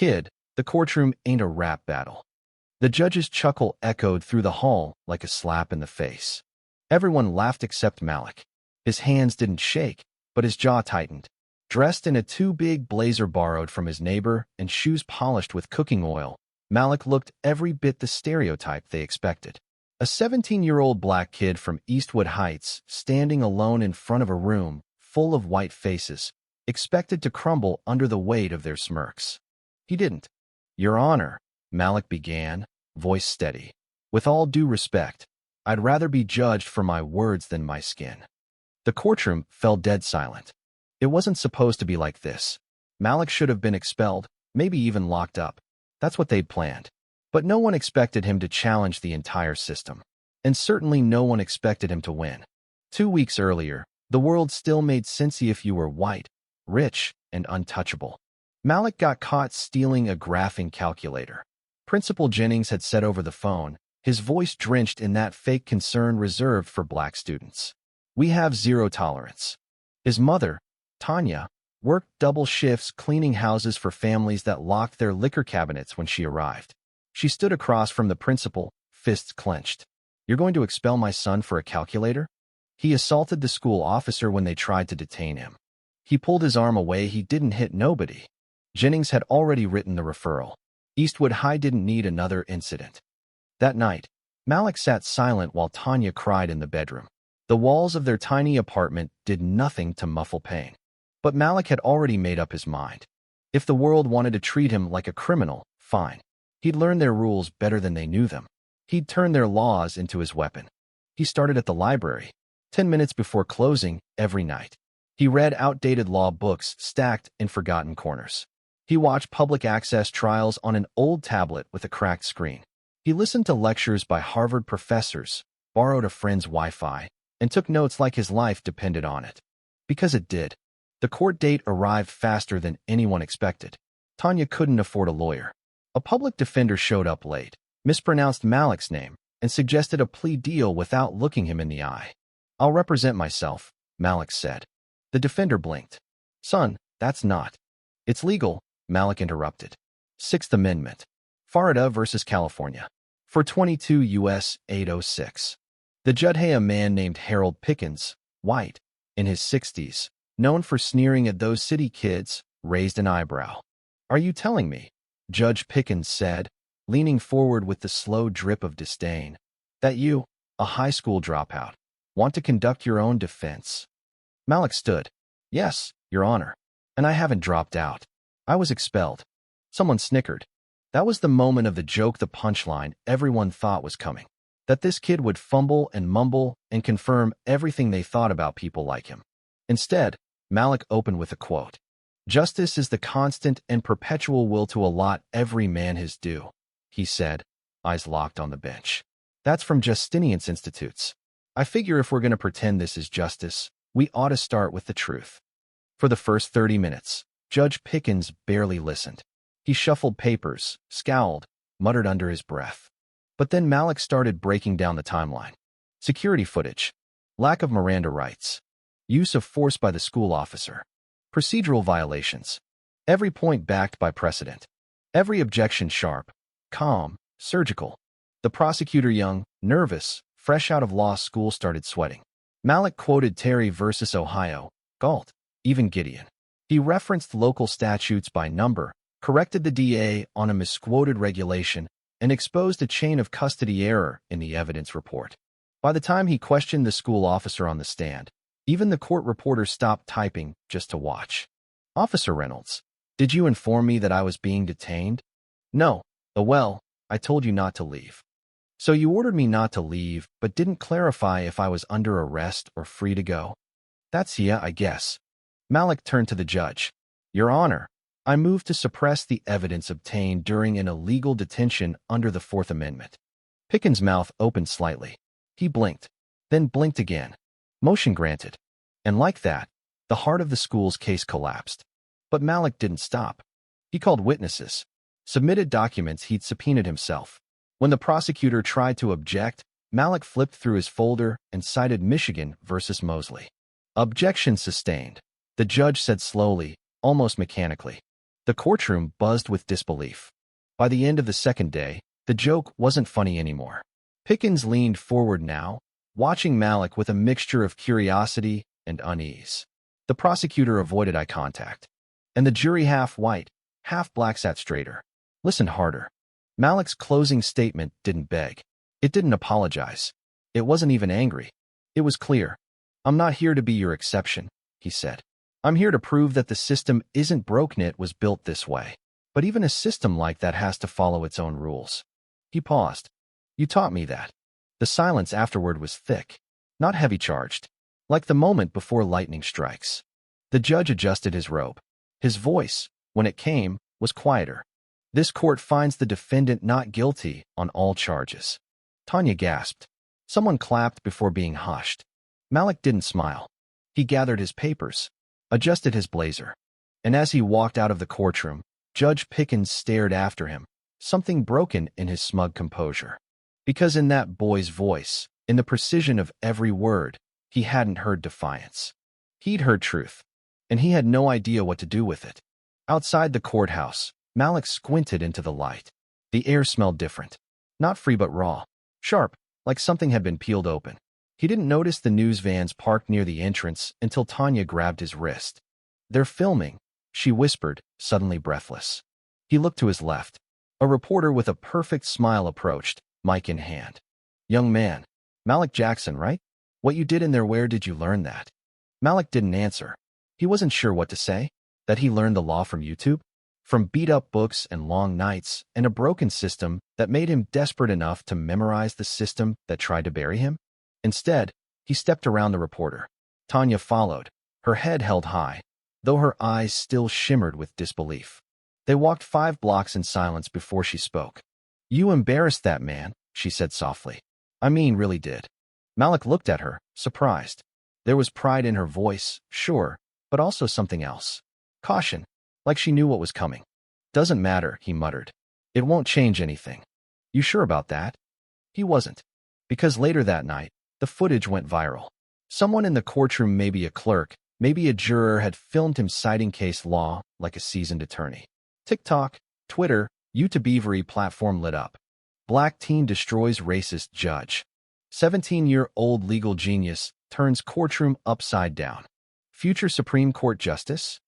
Kid, the courtroom ain't a rap battle. The judge's chuckle echoed through the hall like a slap in the face. Everyone laughed except Malik. His hands didn't shake, but his jaw tightened. Dressed in a too-big blazer borrowed from his neighbor and shoes polished with cooking oil, Malik looked every bit the stereotype they expected. A 17-year-old black kid from Eastwood Heights, standing alone in front of a room full of white faces, expected to crumble under the weight of their smirks. He didn't. "Your Honor," Malik began, voice steady. "With all due respect, I'd rather be judged for my words than my skin." The courtroom fell dead silent. It wasn't supposed to be like this. Malik should have been expelled, maybe even locked up. That's what they'd planned. But no one expected him to challenge the entire system. And certainly no one expected him to win. 2 weeks earlier, the world still made sense if you were white, rich, and untouchable. Malik got caught stealing a graphing calculator. Principal Jennings had said over the phone, his voice drenched in that fake concern reserved for black students. "We have zero tolerance." His mother, Tanya, worked double shifts cleaning houses for families that locked their liquor cabinets when she arrived. She stood across from the principal, fists clenched. "You're going to expel my son for a calculator?" He assaulted the school officer when they tried to detain him. He pulled his arm away. He didn't hit nobody. Jennings had already written the referral. Eastwood High didn't need another incident. That night, Malik sat silent while Tanya cried in the bedroom. The walls of their tiny apartment did nothing to muffle pain. But Malik had already made up his mind. If the world wanted to treat him like a criminal, fine. He'd learn their rules better than they knew them. He'd turn their laws into his weapon. He started at the library, 10 minutes before closing every night. He read outdated law books stacked in forgotten corners. He watched public access trials on an old tablet with a cracked screen. He listened to lectures by Harvard professors, borrowed a friend's Wi-Fi, and took notes like his life depended on it. Because it did. The court date arrived faster than anyone expected. Tanya couldn't afford a lawyer. A public defender showed up late, mispronounced Malik's name, and suggested a plea deal without looking him in the eye. "I'll represent myself," Malik said. The defender blinked. "Son, that's not." "It's legal," Malik interrupted. Sixth Amendment. Florida versus California. For 22 U.S. 806. The judge, a man named Harold Pickens, white, in his 60s, known for sneering at those city kids, raised an eyebrow. "Are you telling me," Judge Pickens said, leaning forward with the slow drip of disdain, "that you, a high school dropout, want to conduct your own defense?" Malik stood. "Yes, Your Honor. And I haven't dropped out. I was expelled." Someone snickered. That was the moment of the joke, the punchline everyone thought was coming. That this kid would fumble and mumble and confirm everything they thought about people like him. Instead, Malik opened with a quote. "Justice is the constant and perpetual will to allot every man his due," he said, eyes locked on the bench. "That's from Justinian's Institutes. I figure if we're going to pretend this is justice, we ought to start with the truth." For the first 30 minutes, Judge Pickens barely listened. He shuffled papers, scowled, muttered under his breath. But then Malik started breaking down the timeline. Security footage, lack of Miranda rights, use of force by the school officer, procedural violations, every point backed by precedent, every objection sharp, calm, surgical. The prosecutor, young, nervous, fresh out of law school, started sweating. Malik quoted Terry versus Ohio, Galt, even Gideon. He referenced local statutes by number, corrected the DA on a misquoted regulation, and exposed a chain of custody error in the evidence report. By the time he questioned the school officer on the stand, even the court reporter stopped typing just to watch. "Officer Reynolds, did you inform me that I was being detained?" "No. Well, I told you not to leave." "So you ordered me not to leave, but didn't clarify if I was under arrest or free to go?" "That's yeah, I guess." Malik turned to the judge. "Your Honor, I move to suppress the evidence obtained during an illegal detention under the Fourth Amendment." Pickens' mouth opened slightly. He blinked, then blinked again. Motion granted. And like that, the heart of the school's case collapsed. But Malik didn't stop. He called witnesses, submitted documents he'd subpoenaed himself. When the prosecutor tried to object, Malik flipped through his folder and cited Michigan versus Mosley. "Objection sustained," the judge said slowly, almost mechanically. The courtroom buzzed with disbelief. By the end of the second day, the joke wasn't funny anymore. Pickens leaned forward now, watching Malik with a mixture of curiosity and unease. The prosecutor avoided eye contact, and the jury, half white, half black, sat straighter. Listened harder. Malik's closing statement didn't beg. It didn't apologize. It wasn't even angry. It was clear. "I'm not here to be your exception," he said. "I'm here to prove that the system isn't broken, it was built this way. But even a system like that has to follow its own rules." He paused. "You taught me that." The silence afterward was thick, not heavy-charged, like the moment before lightning strikes. The judge adjusted his robe. His voice, when it came, was quieter. "This court finds the defendant not guilty on all charges." Tanya gasped. Someone clapped before being hushed. Malik didn't smile. He gathered his papers, adjusted his blazer, and as he walked out of the courtroom, Judge Pickens stared after him, something broken in his smug composure. Because in that boy's voice, in the precision of every word, he hadn't heard defiance. He'd heard truth, and he had no idea what to do with it. Outside the courthouse, Malik squinted into the light. The air smelled different. Not free but raw. Sharp, like something had been peeled open. He didn't notice the news vans parked near the entrance until Tanya grabbed his wrist. "They're filming," she whispered, suddenly breathless. He looked to his left. A reporter with a perfect smile approached, mic in hand. "Young man, Malik Jackson, right? What you did in there, where did you learn that?" Malik didn't answer. He wasn't sure what to say. That he learned the law from YouTube? From beat-up books and long nights and a broken system that made him desperate enough to memorize the system that tried to bury him? Instead, he stepped around the reporter. Tanya followed, her head held high, though her eyes still shimmered with disbelief. They walked 5 blocks in silence before she spoke. "You embarrassed that man," she said softly. "I mean, really did." Malik looked at her, surprised. There was pride in her voice, sure, but also something else. Caution, like she knew what was coming. "Doesn't matter," he muttered. "It won't change anything." "You sure about that?" He wasn't. Because later that night, the footage went viral. Someone in the courtroom, maybe a clerk, maybe a juror, had filmed him citing case law like a seasoned attorney. TikTok, Twitter, YouTube, every platform lit up. Black teen destroys racist judge. 17-year-old legal genius turns courtroom upside down. Future Supreme Court justice?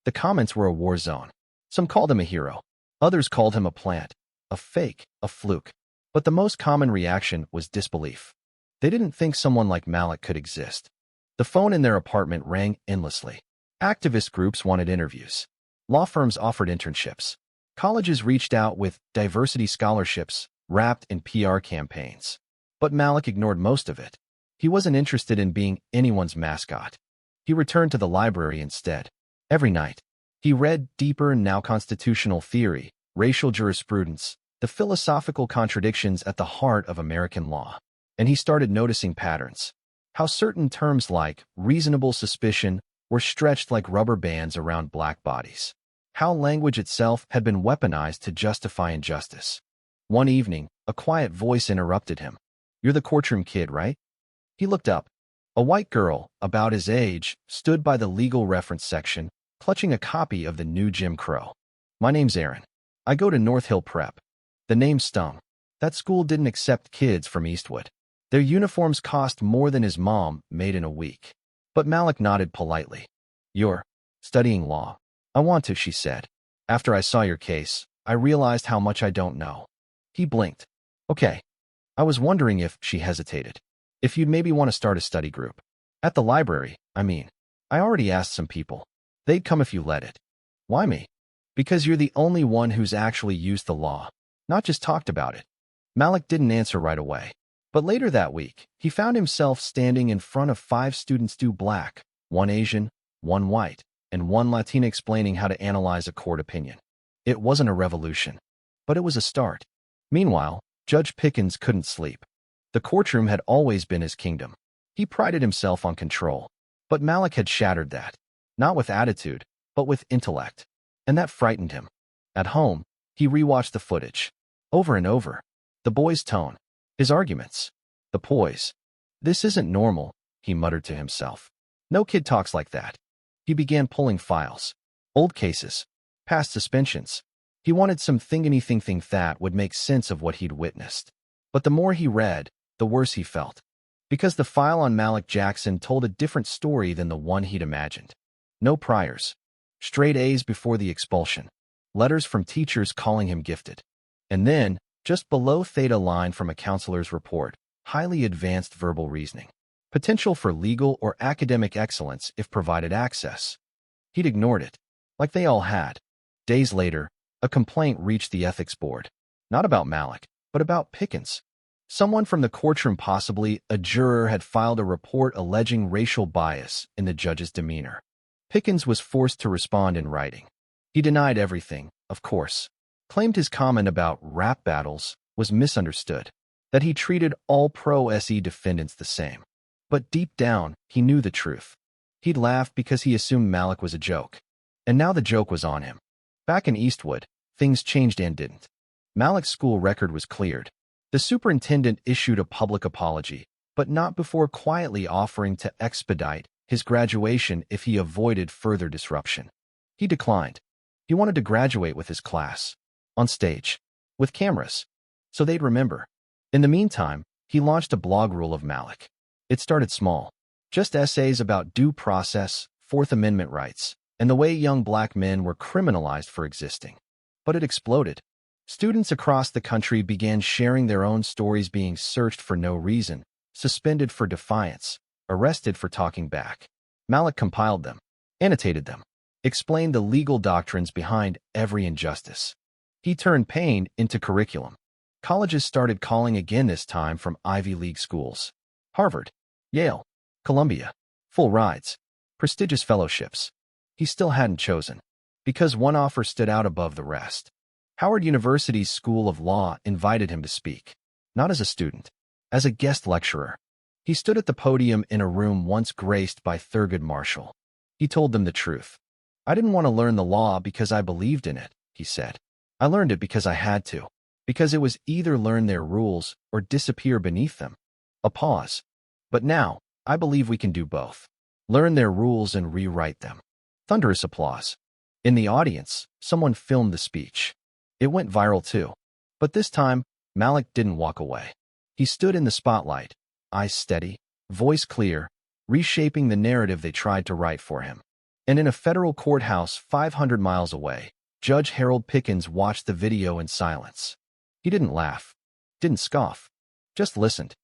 The comments were a war zone. Some called him a hero. Others called him a plant, a fake, a fluke. But the most common reaction was disbelief. They didn't think someone like Malik could exist. The phone in their apartment rang endlessly. Activist groups wanted interviews. Law firms offered internships. Colleges reached out with diversity scholarships wrapped in PR campaigns. But Malik ignored most of it. He wasn't interested in being anyone's mascot. He returned to the library instead. Every night, he read deeper, now constitutional theory, racial jurisprudence, the philosophical contradictions at the heart of American law. And he started noticing patterns. How certain terms like reasonable suspicion were stretched like rubber bands around black bodies. How language itself had been weaponized to justify injustice. One evening, a quiet voice interrupted him. "You're the courtroom kid, right?" He looked up. A white girl, about his age, stood by the legal reference section, clutching a copy of the new Jim Crow. "My name's Aaron. I go to North Hill Prep." The name stung. That school didn't accept kids from Eastwood. Their uniforms cost more than his mom made in a week. But Malik nodded politely. "You're studying law." "I want to," she said. "After I saw your case, I realized how much I don't know." He blinked. "Okay. I was wondering if," she hesitated, "if you'd maybe want to start a study group. At the library, I mean. I already asked some people. They'd come if you let it." "Why me?" "Because you're the only one who's actually used the law, not just talked about it." Malik didn't answer right away. But later that week, he found himself standing in front of 5 students, 2 black, 1 Asian, 1 white, and 1 Latina, explaining how to analyze a court opinion. It wasn't a revolution, but it was a start. Meanwhile, Judge Pickens couldn't sleep. The courtroom had always been his kingdom. He prided himself on control. But Malik had shattered that, not with attitude, but with intellect. And that frightened him. At home, he rewatched the footage. Over and over. The boy's tone. His arguments. The poise. "This isn't normal," he muttered to himself. "No kid talks like that." He began pulling files. Old cases. past suspensions. He wanted some thing that would make sense of what he'd witnessed. But the more he read, the worse he felt. Because the file on Malik Jackson told a different story than the one he'd imagined. No priors. Straight A's before the expulsion. Letters from teachers calling him gifted. And then, just below theta line from a counselor's report, highly advanced verbal reasoning. Potential for legal or academic excellence if provided access. He'd ignored it, like they all had. Days later, a complaint reached the ethics board. Not about Malik, but about Pickens. Someone from the courtroom, possibly a juror, had filed a report alleging racial bias in the judge's demeanor. Pickens was forced to respond in writing. He denied everything, of course. Claimed his comment about rap battles was misunderstood, that he treated all pro-SE defendants the same. But deep down, he knew the truth. He'd laughed because he assumed Malik was a joke. And now the joke was on him. Back in Eastwood, things changed and didn't. Malik's school record was cleared. The superintendent issued a public apology, but not before quietly offering to expedite his graduation if he avoided further disruption. He declined. He wanted to graduate with his class. On stage. With cameras. So they'd remember. In the meantime, he launched a blog rule of Malik. It started small. Just essays about due process, Fourth Amendment rights, and the way young black men were criminalized for existing. But it exploded. Students across the country began sharing their own stories, being searched for no reason, suspended for defiance, arrested for talking back. Malik compiled them, annotated them, explained the legal doctrines behind every injustice. He turned pain into curriculum. Colleges started calling again, this time from Ivy League schools. Harvard, Yale, Columbia. Full rides. Prestigious fellowships. He still hadn't chosen. Because one offer stood out above the rest. Howard University's School of Law invited him to speak. Not as a student. As a guest lecturer. He stood at the podium in a room once graced by Thurgood Marshall. He told them the truth. I didn't want to learn the law because I believed in it, he said. I learned it because I had to. Because it was either learn their rules or disappear beneath them. A pause. But now, I believe we can do both. Learn their rules and rewrite them. Thunderous applause. In the audience, someone filmed the speech. It went viral too. But this time, Malik didn't walk away. He stood in the spotlight, eyes steady, voice clear, reshaping the narrative they tried to write for him. And in a federal courthouse 500 miles away, Judge Harold Pickens watched the video in silence. He didn't laugh, didn't scoff, just listened.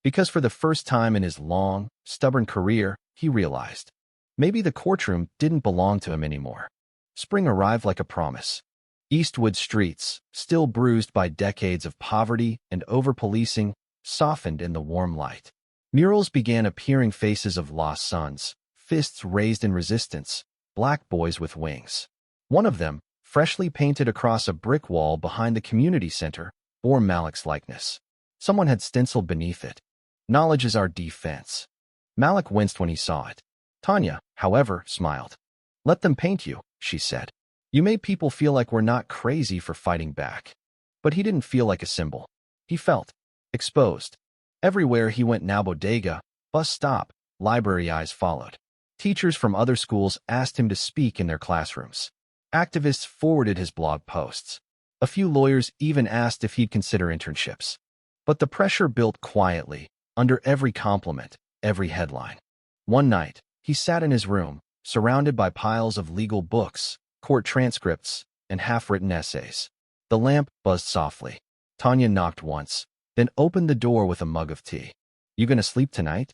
Because for the first time in his long, stubborn career, he realized maybe the courtroom didn't belong to him anymore. Spring arrived like a promise. Eastwood streets, still bruised by decades of poverty and over-policing, softened in the warm light. Murals began appearing, faces of lost sons, fists raised in resistance, black boys with wings. One of them, freshly painted across a brick wall behind the community center, bore Malik's likeness. Someone had stenciled beneath it, "Knowledge is our defense." Malik winced when he saw it. Tanya, however, smiled. "Let them paint you," she said. "You made people feel like we're not crazy for fighting back." But he didn't feel like a symbol. He felt exposed. Everywhere he went, now bodega, bus stop, library, eyes followed. Teachers from other schools asked him to speak in their classrooms. Activists forwarded his blog posts. A few lawyers even asked if he'd consider internships. But the pressure built quietly, under every compliment, every headline. One night, he sat in his room, surrounded by piles of legal books, court transcripts, and half-written essays. The lamp buzzed softly. Tanya knocked once, then opened the door with a mug of tea. "You gonna sleep tonight?"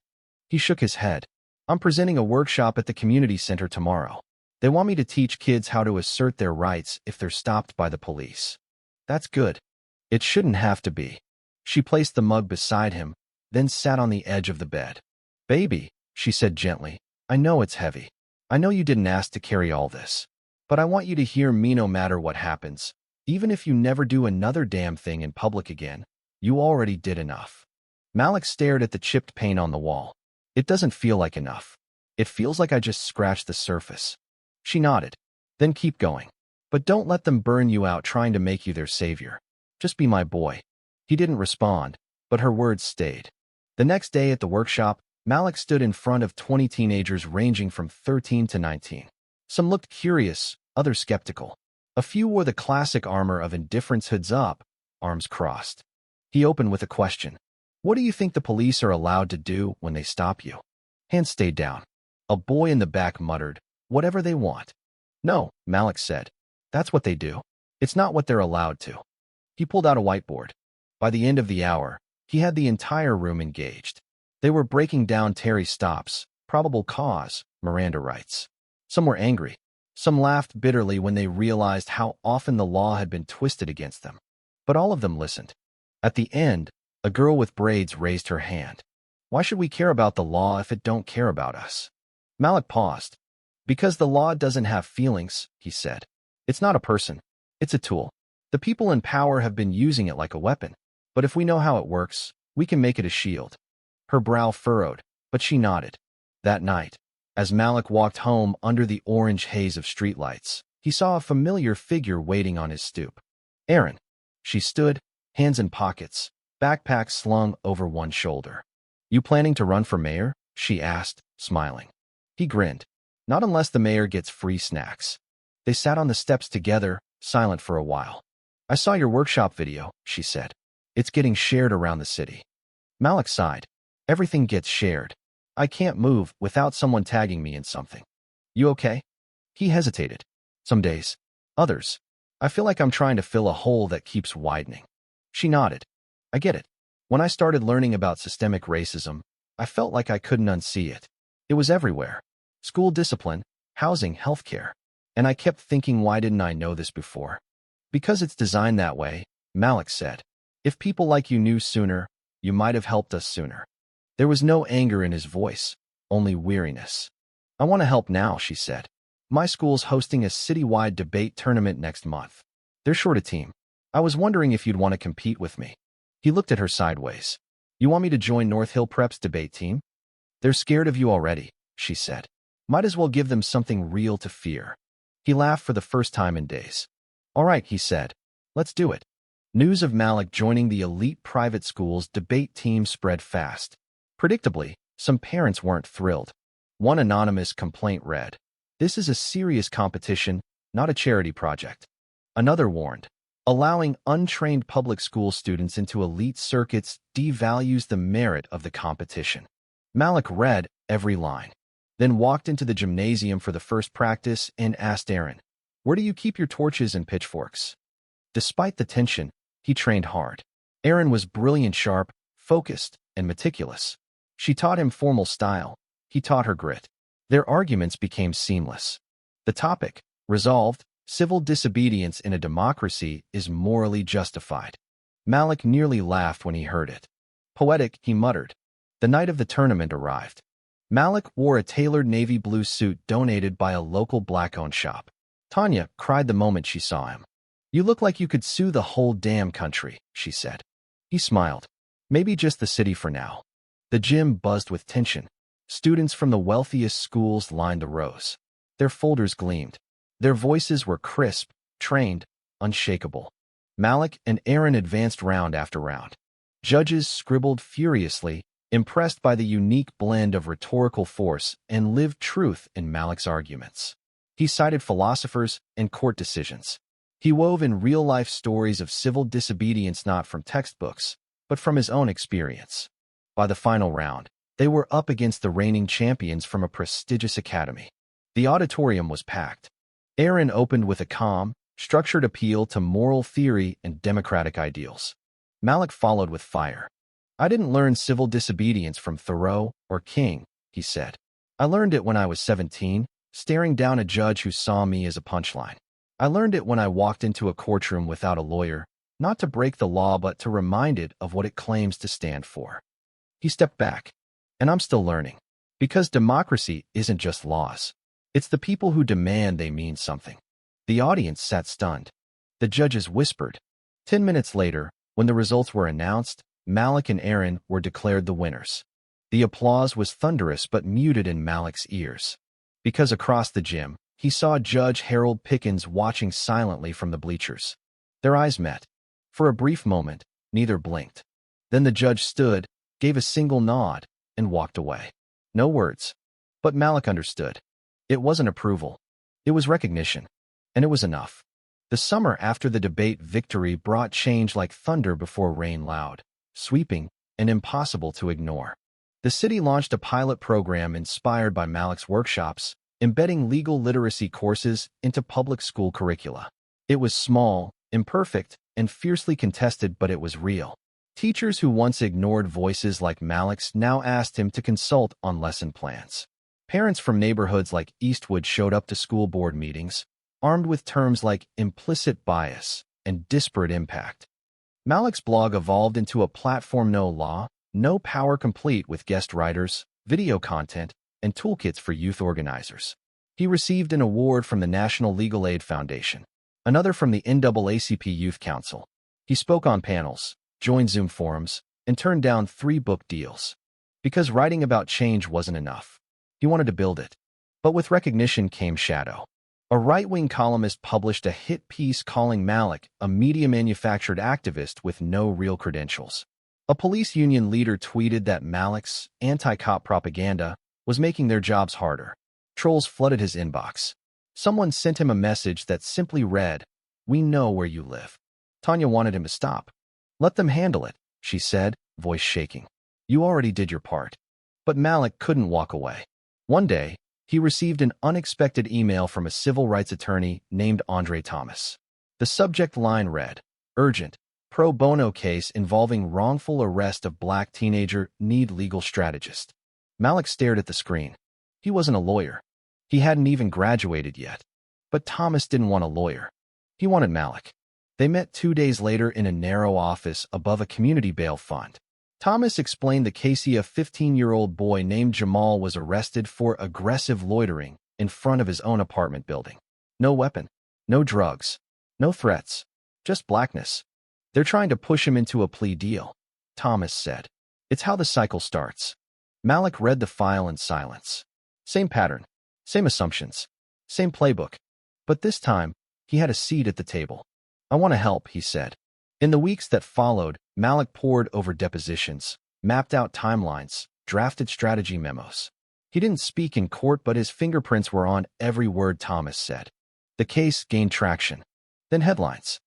He shook his head. "I'm presenting a workshop at the community center tomorrow. They want me to teach kids how to assert their rights if they're stopped by the police." "That's good. It shouldn't have to be." She placed the mug beside him, then sat on the edge of the bed. "Baby," she said gently, "I know it's heavy. I know you didn't ask to carry all this. But I want you to hear me no matter what happens. Even if you never do another damn thing in public again, you already did enough." Malik stared at the chipped paint on the wall. "It doesn't feel like enough. It feels like I just scratched the surface." She nodded. "Then keep going. But don't let them burn you out trying to make you their savior. Just be my boy." He didn't respond, but her words stayed. The next day at the workshop, Malik stood in front of 20 teenagers ranging from 13 to 19. Some looked curious, others skeptical. A few wore the classic armor of indifference, hoods up, arms crossed. He opened with a question. What do you think the police are allowed to do when they stop you? Hands stayed down. A boy in the back muttered, whatever they want. No, Malik said. That's what they do. It's not what they're allowed to. He pulled out a whiteboard. By the end of the hour, he had the entire room engaged. They were breaking down Terry stops, probable cause, Miranda rights. Some were angry. Some laughed bitterly when they realized how often the law had been twisted against them. But all of them listened. At the end, a girl with braids raised her hand. Why should we care about the law if it don't care about us? Malik paused. Because the law doesn't have feelings, he said. It's not a person. It's a tool. The people in power have been using it like a weapon. But if we know how it works, we can make it a shield. Her brow furrowed, but she nodded. That night, as Malik walked home under the orange haze of streetlights, he saw a familiar figure waiting on his stoop. Erin. She stood, hands in pockets, backpack slung over one shoulder. You planning to run for mayor? She asked, smiling. He grinned. Not unless the mayor gets free snacks. They sat on the steps together, silent for a while. I saw your workshop video, she said. It's getting shared around the city. Malik sighed. Everything gets shared. I can't move without someone tagging me in something. You okay? He hesitated. Some days. Others. I feel like I'm trying to fill a hole that keeps widening. She nodded. I get it. When I started learning about systemic racism, I felt like I couldn't unsee it. It was everywhere. School discipline, housing, healthcare. And I kept thinking, why didn't I know this before? Because it's designed that way, Malik said. If people like you knew sooner, you might have helped us sooner. There was no anger in his voice, only weariness. I want to help now, she said. My school's hosting a citywide debate tournament next month. They're short a team. I was wondering if you'd want to compete with me. He looked at her sideways. You want me to join North Hill Prep's debate team? They're scared of you already, she said. Might as well give them something real to fear. He laughed for the first time in days. All right, he said. Let's do it. News of Malik joining the elite private school's debate team spread fast. Predictably, some parents weren't thrilled. One anonymous complaint read, "This is a serious competition, not a charity project." Another warned, "Allowing untrained public school students into elite circuits devalues the merit of the competition." Malik read every line, then walked into the gymnasium for the first practice and asked Erin, "Where do you keep your torches and pitchforks?" Despite the tension, he trained hard. Erin was brilliant, sharp, focused, and meticulous. She taught him formal style. He taught her grit. Their arguments became seamless. The topic, resolved, civil disobedience in a democracy is morally justified. Malik nearly laughed when he heard it. Poetic, he muttered. The night of the tournament arrived. Malik wore a tailored navy blue suit donated by a local black-owned shop. Tanya cried the moment she saw him. You look like you could sue the whole damn country, she said. He smiled. Maybe just the city for now. The gym buzzed with tension. Students from the wealthiest schools lined the rows. Their folders gleamed. Their voices were crisp, trained, unshakable. Malik and Erin advanced round after round. Judges scribbled furiously, impressed by the unique blend of rhetorical force and lived truth in Malik's arguments. He cited philosophers and court decisions. He wove in real-life stories of civil disobedience not from textbooks, but from his own experience. By the final round, they were up against the reigning champions from a prestigious academy. The auditorium was packed. Erin opened with a calm, structured appeal to moral theory and democratic ideals. Malik followed with fire. I didn't learn civil disobedience from Thoreau or King, he said. I learned it when I was 17, staring down a judge who saw me as a punchline. I learned it when I walked into a courtroom without a lawyer, not to break the law but to remind it of what it claims to stand for. He stepped back. And I'm still learning. Because democracy isn't just laws. It's the people who demand they mean something. The audience sat stunned. The judges whispered. 10 minutes later, when the results were announced, Malik and Erin were declared the winners. The applause was thunderous but muted in Malik's ears. Because across the gym, he saw Judge Harold Pickens watching silently from the bleachers. Their eyes met. For a brief moment, neither blinked. Then the judge stood, gave a single nod, and walked away. No words. But Malik understood. It wasn't approval. It was recognition. And it was enough. The summer after the debate victory brought change like thunder before rain, loud, sweeping, and impossible to ignore. The city launched a pilot program inspired by Malik's workshops, embedding legal literacy courses into public school curricula. It was small, imperfect, and fiercely contested, but it was real. Teachers who once ignored voices like Malik's now asked him to consult on lesson plans. Parents from neighborhoods like Eastwood showed up to school board meetings, armed with terms like implicit bias and disparate impact. Malik's blog evolved into a platform no law, no power, complete with guest writers, video content, and toolkits for youth organizers. He received an award from the National Legal Aid Foundation, another from the NAACP Youth Council. He spoke on panels, joined Zoom forums, and turned down 3 book deals. Because writing about change wasn't enough. He wanted to build it. But with recognition came shadow. A right-wing columnist published a hit piece calling Malik a media-manufactured activist with no real credentials. A police union leader tweeted that Malik's anti-cop propaganda was making their jobs harder. Trolls flooded his inbox. Someone sent him a message that simply read, "We know where you live." Tanya wanted him to stop. "Let them handle it," she said, voice shaking. "You already did your part." But Malik couldn't walk away. One day, he received an unexpected email from a civil rights attorney named Andre Thomas. The subject line read, "Urgent, pro bono case involving wrongful arrest of black teenager, need legal strategist." Malik stared at the screen. He wasn't a lawyer. He hadn't even graduated yet. But Thomas didn't want a lawyer. He wanted Malik. They met 2 days later in a narrow office above a community bail fund. Thomas explained the case. A 15-year-old boy named Jamal was arrested for aggressive loitering in front of his own apartment building. No weapon, no drugs, no threats, just blackness. "They're trying to push him into a plea deal," Thomas said. "It's how the cycle starts." Malik read the file in silence. Same pattern, same assumptions, same playbook. But this time, he had a seat at the table. "I want to help," he said. In the weeks that followed, Malik pored over depositions, mapped out timelines, drafted strategy memos. He didn't speak in court, but his fingerprints were on every word Thomas said. The case gained traction. Then headlines.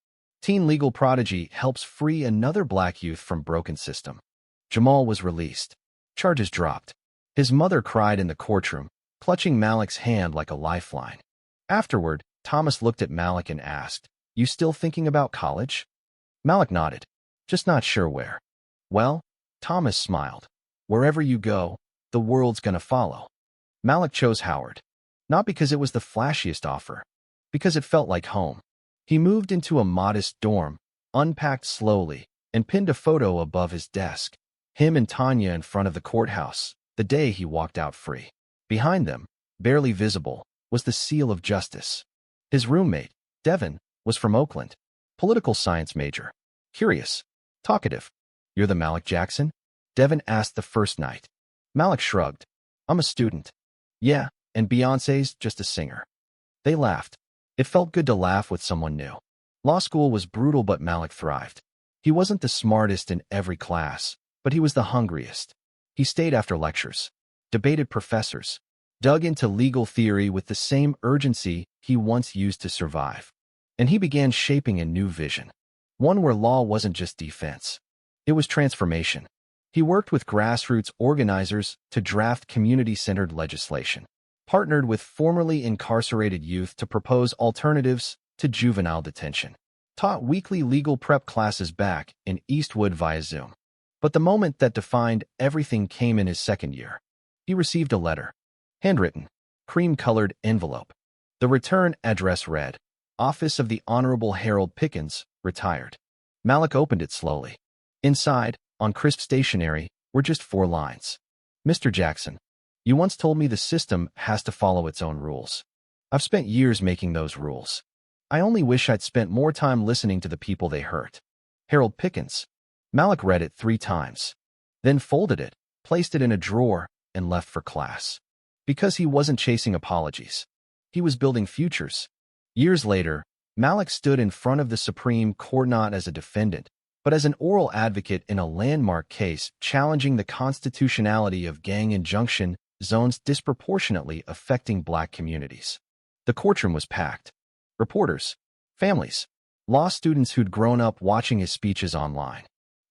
Teen legal prodigy helps free another black youth from broken system. Jamal was released. Charges dropped. His mother cried in the courtroom, clutching Malik's hand like a lifeline. Afterward, Thomas looked at Malik and asked, "You still thinking about college?" Malik nodded, just not sure where. "Well," Thomas smiled, "wherever you go, the world's gonna follow." Malik chose Howard. Not because it was the flashiest offer, because it felt like home. He moved into a modest dorm, unpacked slowly, and pinned a photo above his desk. Him and Tanya in front of the courthouse, the day he walked out free. Behind them, barely visible, was the seal of justice. His roommate, Devin, was from Oakland. Political science major. Curious. Talkative. "You're the Malik Jackson?" Devin asked the first night. Malik shrugged. "I'm a student." "Yeah, and Beyoncé's just a singer." They laughed. It felt good to laugh with someone new. Law school was brutal, but Malik thrived. He wasn't the smartest in every class, but he was the hungriest. He stayed after lectures, debated professors, dug into legal theory with the same urgency he once used to survive. And he began shaping a new vision, one where law wasn't just defense. It was transformation. He worked with grassroots organizers to draft community-centered legislation, partnered with formerly incarcerated youth to propose alternatives to juvenile detention, taught weekly legal prep classes back in Eastwood via Zoom. But the moment that defined everything came in his second year. He received a letter, handwritten, cream-colored envelope. The return address read, "Office of the Honorable Harold Pickens, retired." Malik opened it slowly. Inside, on crisp stationery, were just 4 lines. "Mr. Jackson, you once told me the system has to follow its own rules. I've spent years making those rules. I only wish I'd spent more time listening to the people they hurt." Harold Pickens. Malik read it 3 times, then folded it, placed it in a drawer, and left for class. Because he wasn't chasing apologies. He was building futures. Years later, Malik stood in front of the Supreme Court not as a defendant, but as an oral advocate in a landmark case challenging the constitutionality of gang injunction zones disproportionately affecting black communities. The courtroom was packed. Reporters, Families. Law students who'd grown up watching his speeches online.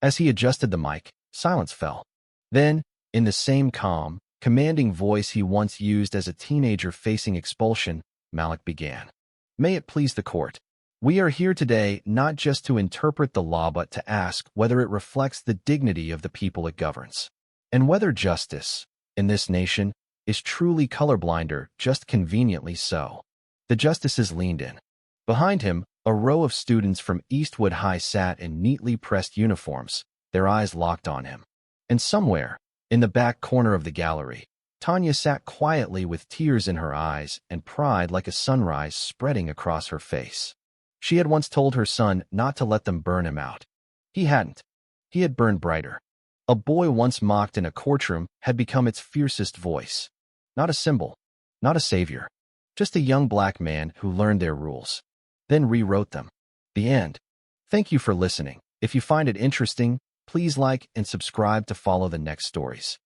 As he adjusted the mic, silence fell. Then, in the same calm, commanding voice he once used as a teenager facing expulsion, Malik began. May it please the court. We are here today not just to interpret the law but to ask whether it reflects the dignity of the people it governs, and whether justice, in this nation, is truly colorblind or just conveniently so. The justices leaned in. Behind him, a row of students from Eastwood High sat in neatly pressed uniforms, their eyes locked on him. And somewhere, in the back corner of the gallery, Tanya sat quietly with tears in her eyes and pride like a sunrise spreading across her face. She had once told her son not to let them burn him out. He hadn't. He had burned brighter. A boy once mocked in a courtroom had become its fiercest voice. Not a symbol, not a savior, just a young black man who learned their rules, then rewrote them. The end. Thank you for listening. If you find it interesting, please like and subscribe to follow the next stories.